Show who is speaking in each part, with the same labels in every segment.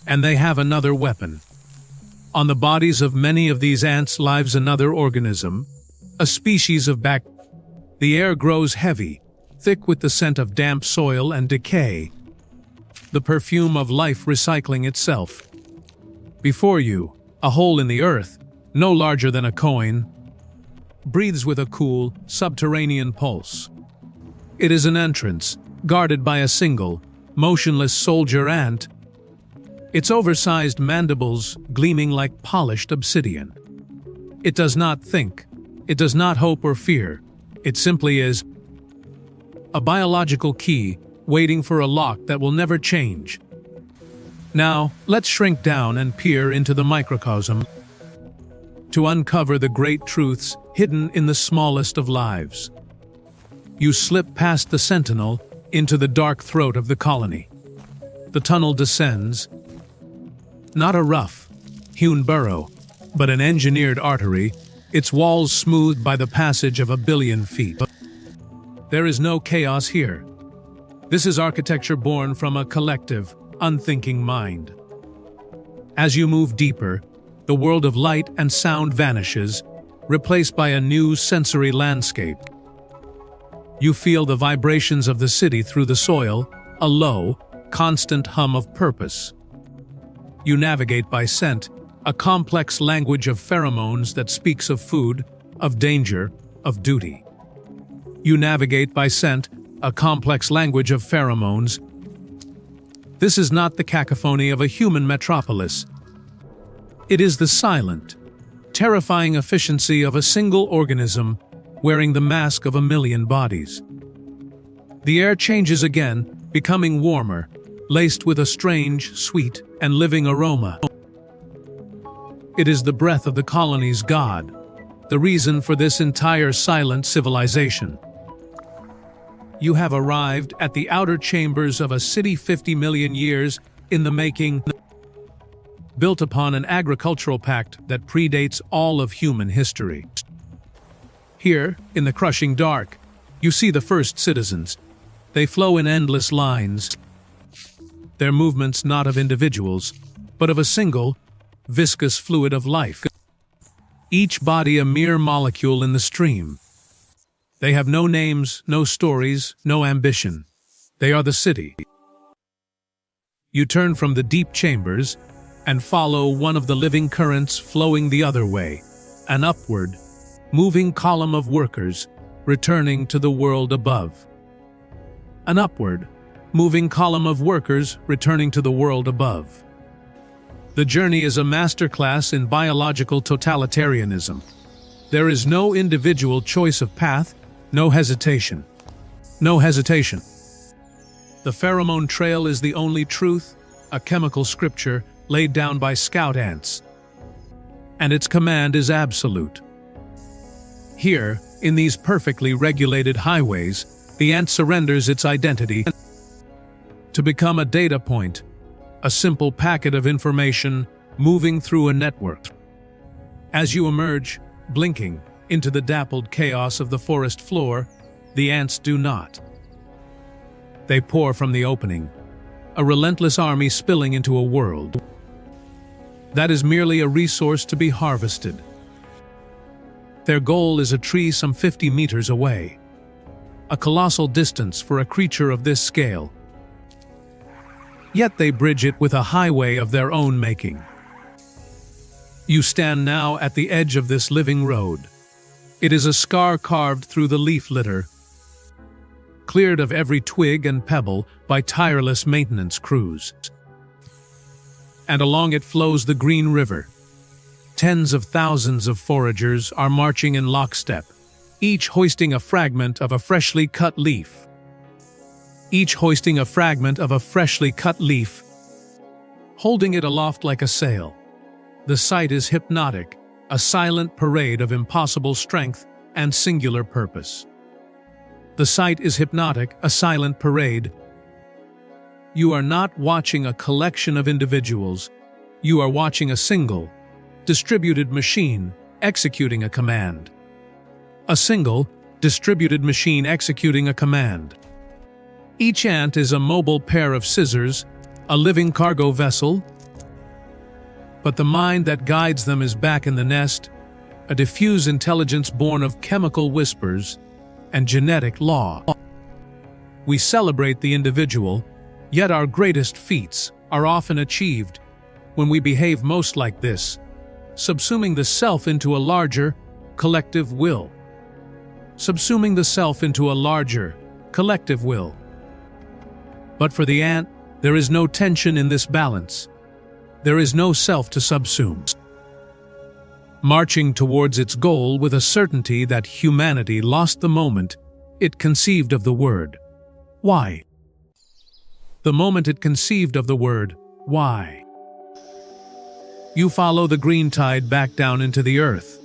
Speaker 1: And they have another weapon. On the bodies of many of these ants lives another organism, a species of bacteria. The air grows heavy, thick with the scent of damp soil and decay, the perfume of life recycling itself. Before you, a hole in the earth, no larger than a coin, breathes with a cool, subterranean pulse. It is an entrance, guarded by a single, motionless soldier ant, its oversized mandibles gleaming like polished obsidian. It does not think, it does not hope or fear, it simply is a biological key waiting for a lock that will never change. Now, let's shrink down and peer into the microcosm to uncover the great truths hidden in the smallest of lives. You slip past the sentinel into the dark throat of the colony. The tunnel descends, not a rough, hewn burrow, but an engineered artery, its walls smoothed by the passage of 1 billion feet. There is no chaos here. This is architecture born from a collective, unthinking mind. As you move deeper, the world of light and sound vanishes, replaced by a new sensory landscape. You feel the vibrations of the city through the soil, a low, constant hum of purpose. You navigate by scent, a complex language of pheromones that speaks of food, of danger, of duty. You navigate by scent, a complex language of pheromones. This is not the cacophony of a human metropolis. It is the silent, terrifying efficiency of a single organism wearing the mask of 1 million bodies. The air changes again, becoming warmer, laced with a strange, sweet, and living aroma. It is the breath of the colony's god, the reason for this entire silent civilization. You have arrived at the outer chambers of a city 50 million years in the making, built upon an agricultural pact that predates all of human history. Here, in the crushing dark, you see the first citizens. They flow in endless lines, their movements not of individuals, but of a single, viscous fluid of life. Each body a mere molecule in the stream. They have no names, no stories, no ambition. They are the city. You turn from the deep chambers and follow one of the living currents flowing the other way, an upward, moving column of workers returning to the world above. An upward, moving column of workers returning to the world above. The journey is a masterclass in biological totalitarianism. There is no individual choice of path, no hesitation. No hesitation. The pheromone trail is the only truth, a chemical scripture laid down by scout ants. And its command is absolute. Here, in these perfectly regulated highways, the ant surrenders its identity to become a data point, a simple packet of information moving through a network. As you emerge, blinking, into the dappled chaos of the forest floor, the ants do not. They pour from the opening, a relentless army spilling into a world that is merely a resource to be harvested. Their goal is a tree some 50 meters away, a colossal distance for a creature of this scale. Yet they bridge it with a highway of their own making. You stand now at the edge of this living road. It is a scar carved through the leaf litter, cleared of every twig and pebble by tireless maintenance crews. And along it flows the Green River. Tens of thousands of foragers are marching in lockstep, each hoisting a fragment of a freshly cut leaf. Each hoisting a fragment of a freshly cut leaf, holding it aloft like a sail. The sight is hypnotic, a silent parade of impossible strength and singular purpose. The sight is hypnotic, a silent parade. You are not watching a collection of individuals. You are watching a single, distributed machine executing a command. A single, distributed machine executing a command. Each ant is a mobile pair of scissors, a living cargo vessel, but the mind that guides them is back in the nest, a diffuse intelligence born of chemical whispers and genetic law. We celebrate the individual, yet our greatest feats are often achieved when we behave most like this, subsuming the self into a larger, collective will. Subsuming the self into a larger, collective will. But for the ant, there is no tension in this balance. There is no self to subsume. Marching towards its goal with a certainty that humanity lost the moment it conceived of the word, why? The moment it conceived of the word, why? You follow the green tide back down into the earth,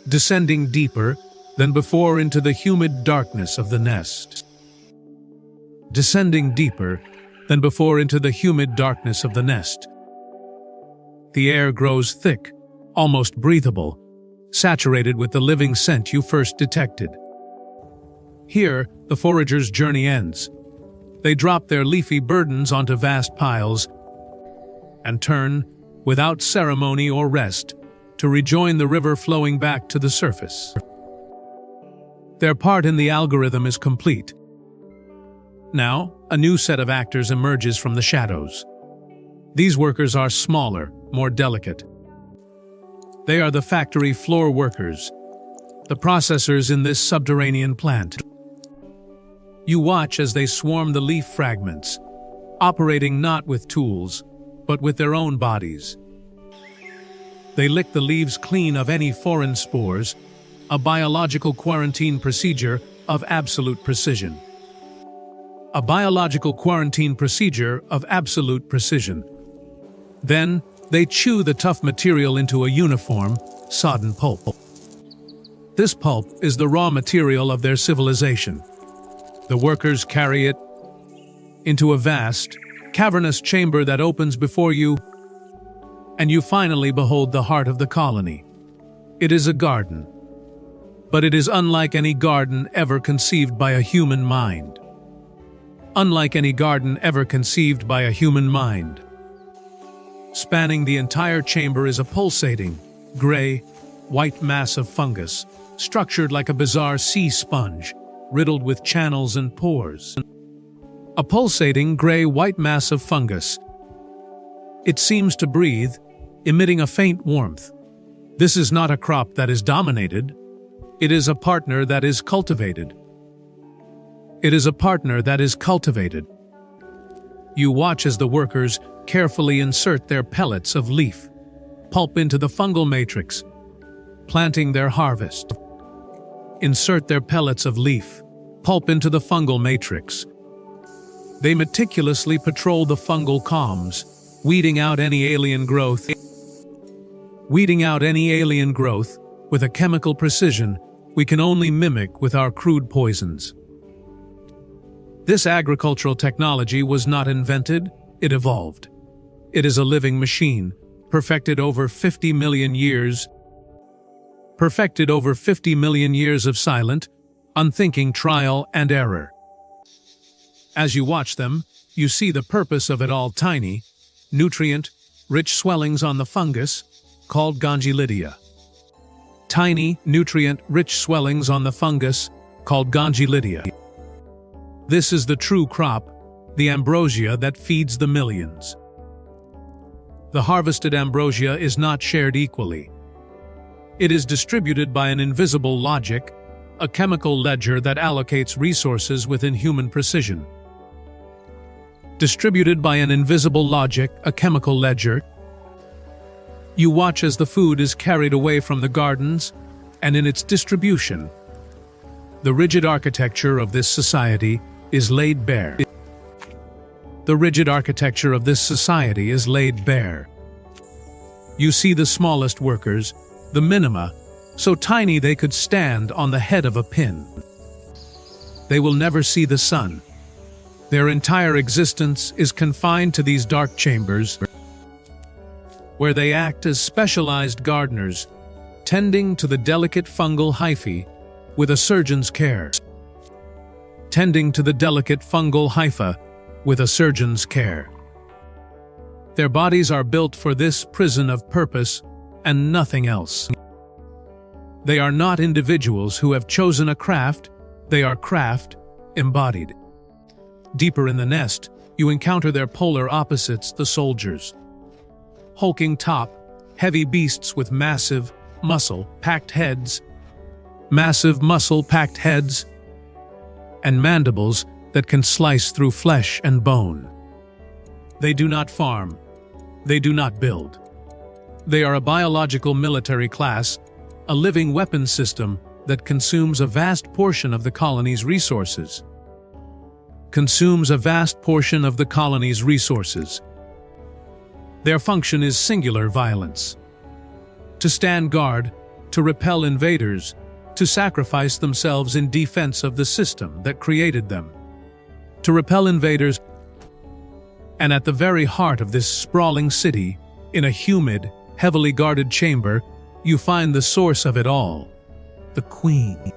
Speaker 1: descending deeper than before into the humid darkness of the nest. Descending deeper than before into the humid darkness of the nest. The air grows thick, almost breathable, saturated with the living scent you first detected. Here, the forager's journey ends. They drop their leafy burdens onto vast piles and turn, without ceremony or rest, to rejoin the river flowing back to the surface. Their part in the algorithm is complete. Now, a new set of actors emerges from the shadows. These workers are smaller, more delicate. They are the factory floor workers, the processors in this subterranean plant. You watch as they swarm the leaf fragments, operating not with tools, but with their own bodies. They lick the leaves clean of any foreign spores, a biological quarantine procedure of absolute precision. A biological quarantine procedure of absolute precision. Then, they chew the tough material into a uniform, sodden pulp. This pulp is the raw material of their civilization. The workers carry it into a vast, cavernous chamber that opens before you, and you finally behold the heart of the colony. It is a garden, but it is unlike any garden ever conceived by a human mind. Unlike any garden ever conceived by a human mind. Spanning the entire chamber is a pulsating, gray, white mass of fungus, structured like a bizarre sea sponge, riddled with channels and pores. A pulsating, gray, white mass of fungus. It seems to breathe, emitting a faint warmth. This is not a crop that is dominated. It is a partner that is cultivated. It is a partner that is cultivated. You watch as the workers carefully insert their pellets of leaf pulp into the fungal matrix, planting their harvest. Insert their pellets of leaf pulp into the fungal matrix. They meticulously patrol the fungal columns, weeding out any alien growth. Weeding out any alien growth with a chemical precision we can only mimic with our crude poisons. This agricultural technology was not invented, it evolved. It is a living machine, perfected over 50 million years. Perfected over 50 million years of silent, unthinking trial and error. As you watch them, you see the purpose of it all: tiny, nutrient-rich swellings on the fungus, called Gangylidia. Tiny, nutrient-rich swellings on the fungus, called Gangylidia. This is the true crop, the ambrosia that feeds the millions. The harvested ambrosia is not shared equally. It is distributed by an invisible logic, a chemical ledger that allocates resources within human precision. Distributed by an invisible logic, a chemical ledger. You watch as the food is carried away from the gardens, and in its distribution, the rigid architecture of this society is laid bare. The rigid architecture of this society is laid bare. You see the smallest workers, the minima, so tiny they could stand on the head of a pin. They will never see the sun. Their entire existence is confined to these dark chambers, where they act as specialized gardeners, tending to the delicate fungal hyphae with a surgeon's care. Tending to the delicate fungal hyphae with a surgeon's care. Their bodies are built for this prison of purpose and nothing else. They are not individuals who have chosen a craft, they are craft embodied. Deeper in the nest, you encounter their polar opposites, the soldiers. Hulking top, heavy beasts with massive, muscle-packed heads, and mandibles that can slice through flesh and bone. They do not farm. They do not build. They are a biological military class, a living weapons system that consumes a vast portion of the colony's resources. Their function is singular violence. To stand guard, to repel invaders, to sacrifice themselves in defense of the system that created them. To repel invaders, and at the very heart of this sprawling city, in a humid, heavily guarded chamber, you find the source of it all, the Queen.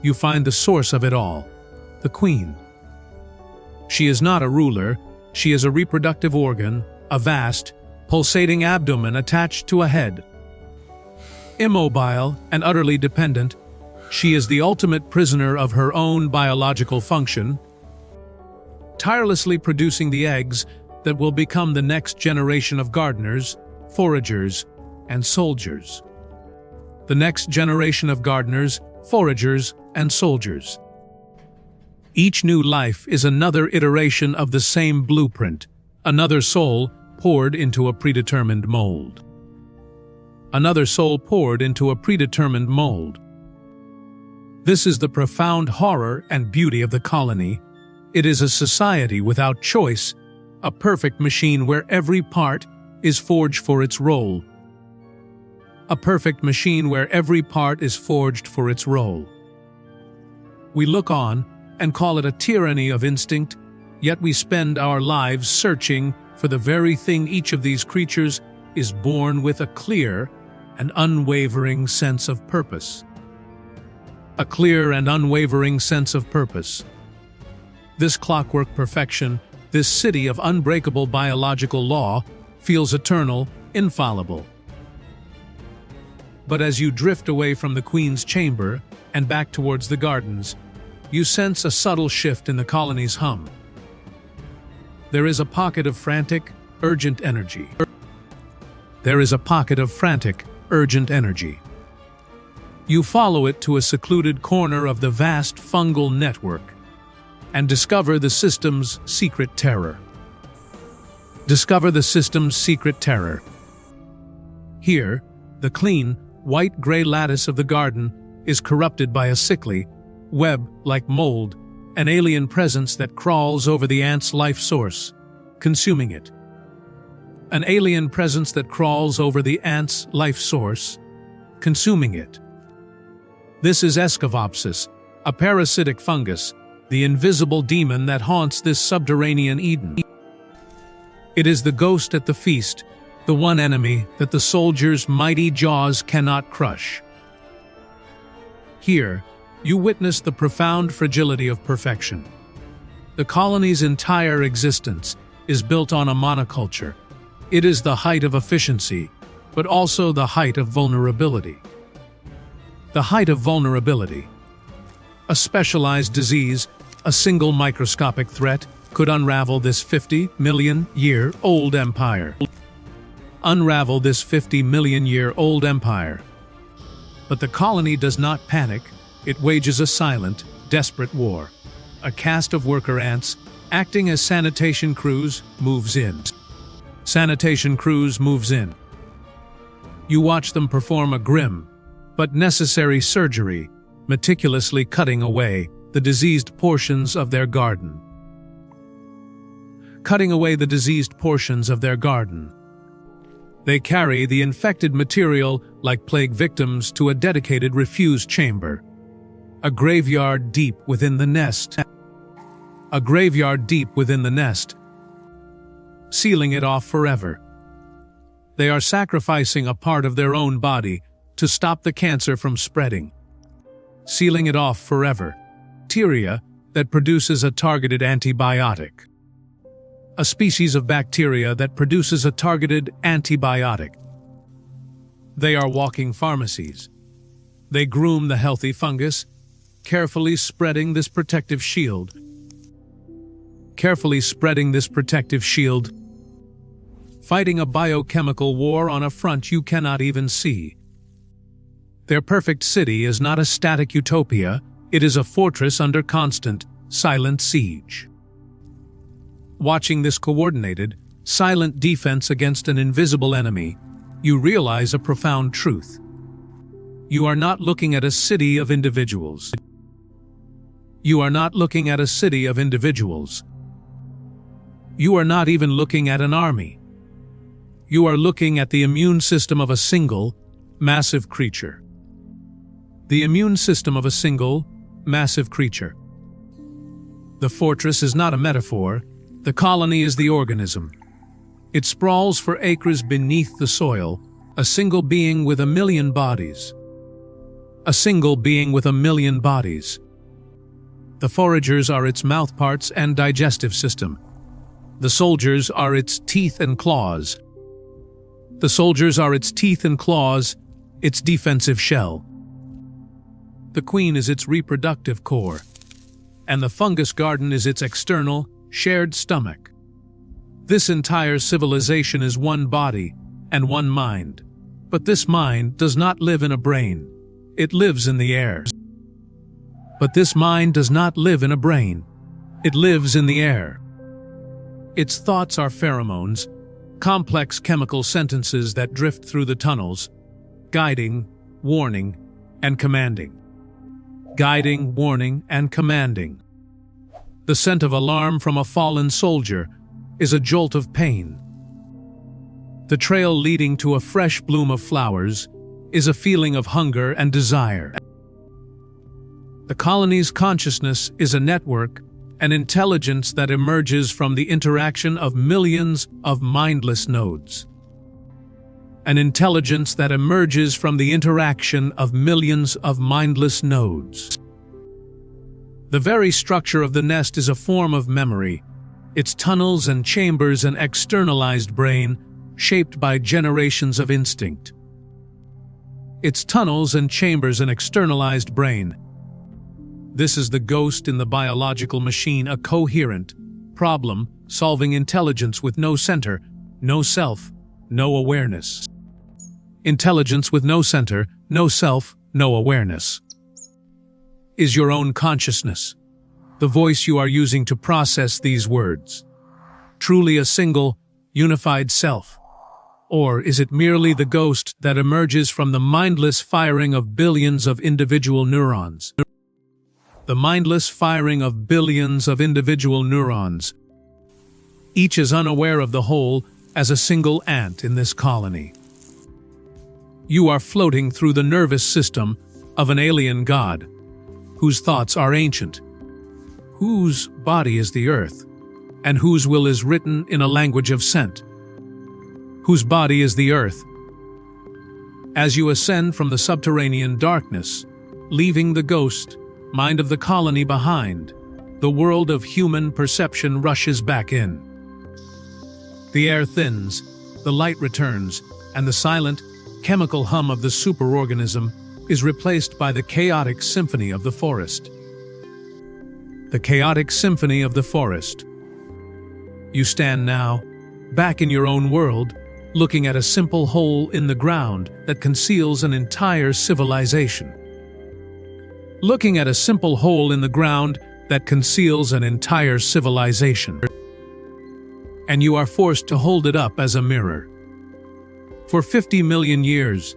Speaker 1: You find the source of it all, the Queen. She is not a ruler, she is a reproductive organ, a vast, pulsating abdomen attached to a head. Immobile and utterly dependent, she is the ultimate prisoner of her own biological function, tirelessly producing the eggs that will become the next generation of gardeners, foragers, and soldiers. The next generation of gardeners, foragers, and soldiers. Each new life is another iteration of the same blueprint, another soul poured into a predetermined mold. Another soul poured into a predetermined mold. This is the profound horror and beauty of the colony. It is a society without choice, a perfect machine where every part is forged for its role. A perfect machine where every part is forged for its role. We look on and call it a tyranny of instinct, yet we spend our lives searching for the very thing each of these creatures is born with: a clear and unwavering sense of purpose. A clear and unwavering sense of purpose. This clockwork perfection, this city of unbreakable biological law, feels eternal, infallible. But as you drift away from the Queen's chamber and back towards the gardens, you sense a subtle shift in the colony's hum. There is a pocket of frantic, urgent energy. There is a pocket of frantic, urgent energy. You follow it to a secluded corner of the vast fungal network and discover the system's secret terror. Discover the system's secret terror. Here, the clean, white-gray lattice of the garden is corrupted by a sickly, web-like mold, an alien presence that crawls over the ant's life source, consuming it. An alien presence that crawls over the ant's life source, consuming it. This is Escovopsis, a parasitic fungus, the invisible demon that haunts this subterranean Eden. It is the ghost at the feast, the one enemy that the soldiers' mighty jaws cannot crush. Here, you witness the profound fragility of perfection. The colony's entire existence is built on a monoculture. It is the height of efficiency, but also the height of vulnerability. The height of vulnerability. A specialized disease, a single microscopic threat, could unravel this 50-million-year-old empire. Unravel this 50-million-year-old empire. But the colony does not panic. It wages a silent, desperate war. A cast of worker ants, acting as sanitation crews, moves in. Sanitation crews moves in. You watch them perform a grim, but necessary surgery, meticulously cutting away the diseased portions of their garden. Cutting away the diseased portions of their garden. They carry the infected material like plague victims to a dedicated refuse chamber. A graveyard deep within the nest. A graveyard deep within the nest. Sealing it off forever. They are sacrificing a part of their own body to stop the cancer from spreading. Sealing it off forever. Bacteria that produces a targeted antibiotic. a species of bacteria that produces a targeted antibiotic. They are walking pharmacies. They groom the healthy fungus, carefully spreading this protective shield. Fighting a biochemical war on a front you cannot even see. Their perfect city is not a static utopia, it is a fortress under constant, silent siege. Watching this coordinated, silent defense against an invisible enemy, you realize a profound truth. You are not looking at a city of individuals. You are not looking at a city of individuals. You are not even looking at an army. You are looking at the immune system of a single, massive creature. The immune system of a single, massive creature. The fortress is not a metaphor, the colony is the organism. It sprawls for acres beneath the soil, a single being with a million bodies. A single being with a million bodies. The foragers are its mouthparts and digestive system. The soldiers are its teeth and claws. The soldiers are its teeth and claws, its defensive shell. The queen is its reproductive core, and the fungus garden is its external, shared stomach. This entire civilization is one body and one mind. But this mind does not live in a brain. It lives in the air. But this mind does not live in a brain. It lives in the air. Its thoughts are pheromones, complex chemical sentences that drift through the tunnels, guiding, warning, and commanding. Guiding, warning, and commanding. The scent of alarm from a fallen soldier is a jolt of pain. The trail leading to a fresh bloom of flowers is a feeling of hunger and desire. The colony's consciousness is a network, an intelligence that emerges from the interaction of millions of mindless nodes. An intelligence that emerges from the interaction of millions of mindless nodes. The very structure of the nest is a form of memory, its tunnels and chambers an externalized brain shaped by generations of instinct. Its tunnels and chambers an externalized brain. This is the ghost in the biological machine, a coherent, problem-solving intelligence with no center, no self, no awareness. Intelligence with no center, no self, no awareness. Is your own consciousness, the voice you are using to process these words, truly a single, unified self? Or is it merely the ghost that emerges from the mindless firing of billions of individual neurons? The mindless firing of billions of individual neurons. Each is unaware of the whole as a single ant in this colony. You are floating through the nervous system of an alien god, whose thoughts are ancient, whose body is the earth, and whose will is written in a language of scent. Whose body is the earth. As you ascend from the subterranean darkness, leaving the ghost, mind of the colony behind, the world of human perception rushes back in. The air thins, the light returns, and the silent, chemical hum of the superorganism is replaced by the chaotic symphony of the forest. The chaotic symphony of the forest. You stand now, back in your own world, looking at a simple hole in the ground that conceals an entire civilization. Looking at a simple hole in the ground that conceals an entire civilization. And you are forced to hold it up as a mirror. For 50 million years,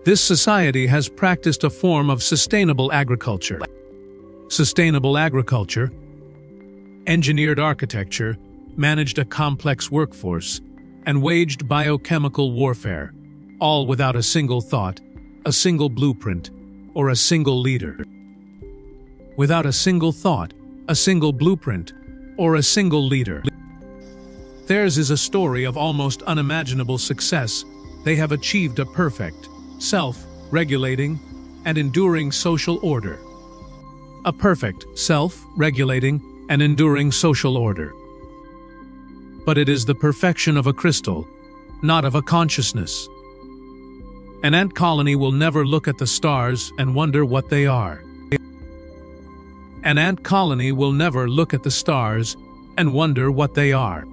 Speaker 1: this society has practiced a form of sustainable agriculture. Sustainable agriculture, engineered architecture, managed a complex workforce, and waged biochemical warfare, all without a single thought, a single blueprint, or a single leader. Without a single thought, a single blueprint, or a single leader. Theirs is a story of almost unimaginable success. They have achieved a perfect, self-regulating, and enduring social order. A perfect, self-regulating, and enduring social order. but it is the perfection of a crystal, not of a consciousness. An ant colony will never look at the stars and wonder what they are. An ant colony will never look at the stars and wonder what they are.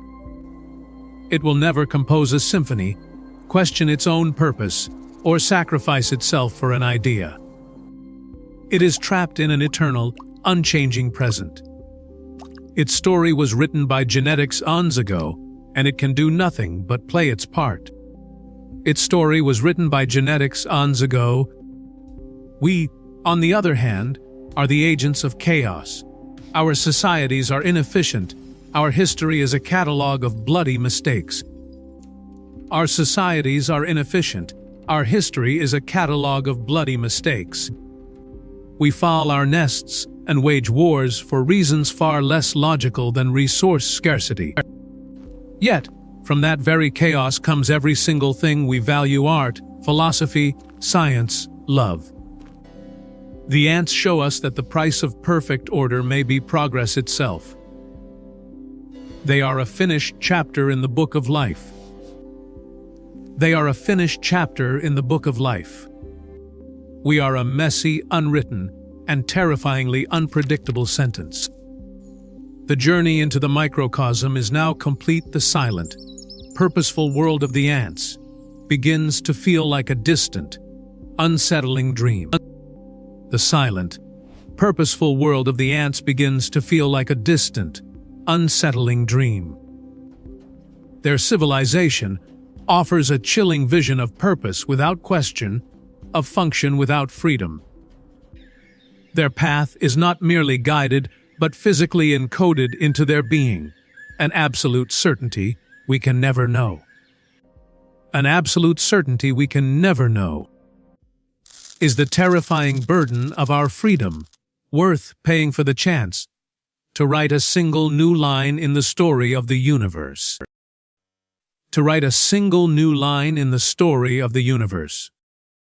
Speaker 1: It will never compose a symphony, question its own purpose, or sacrifice itself for an idea. It is trapped in an eternal, unchanging present. Its story was written by genetics eons ago, and it can do nothing but play its part. Its story was written by genetics eons ago. We, on the other hand, are the agents of chaos. Our societies are inefficient. Our history is a catalogue of bloody mistakes. Our societies are inefficient. Our history is a catalogue of bloody mistakes. We foul our nests and wage wars for reasons far less logical than resource scarcity. Yet, from that very chaos comes every single thing we value: art, philosophy, science, love. The ants show us that the price of perfect order may be progress itself. They are a finished chapter in the book of life. They are a finished chapter in the book of life. We are a messy, unwritten, and terrifyingly unpredictable sentence. The journey into the microcosm is now complete. The silent, purposeful world of the ants begins to feel like a distant, unsettling dream. The silent, purposeful world of the ants begins to feel like a distant, unsettling dream. Their civilization offers a chilling vision of purpose without question, of function without freedom. Their path is not merely guided, but physically encoded into their being, an absolute certainty we can never know. An absolute certainty we can never know. Is the terrifying burden of our freedom worth paying for the chance to write a single new line in the story of the universe? To write a single new line in the story of the universe.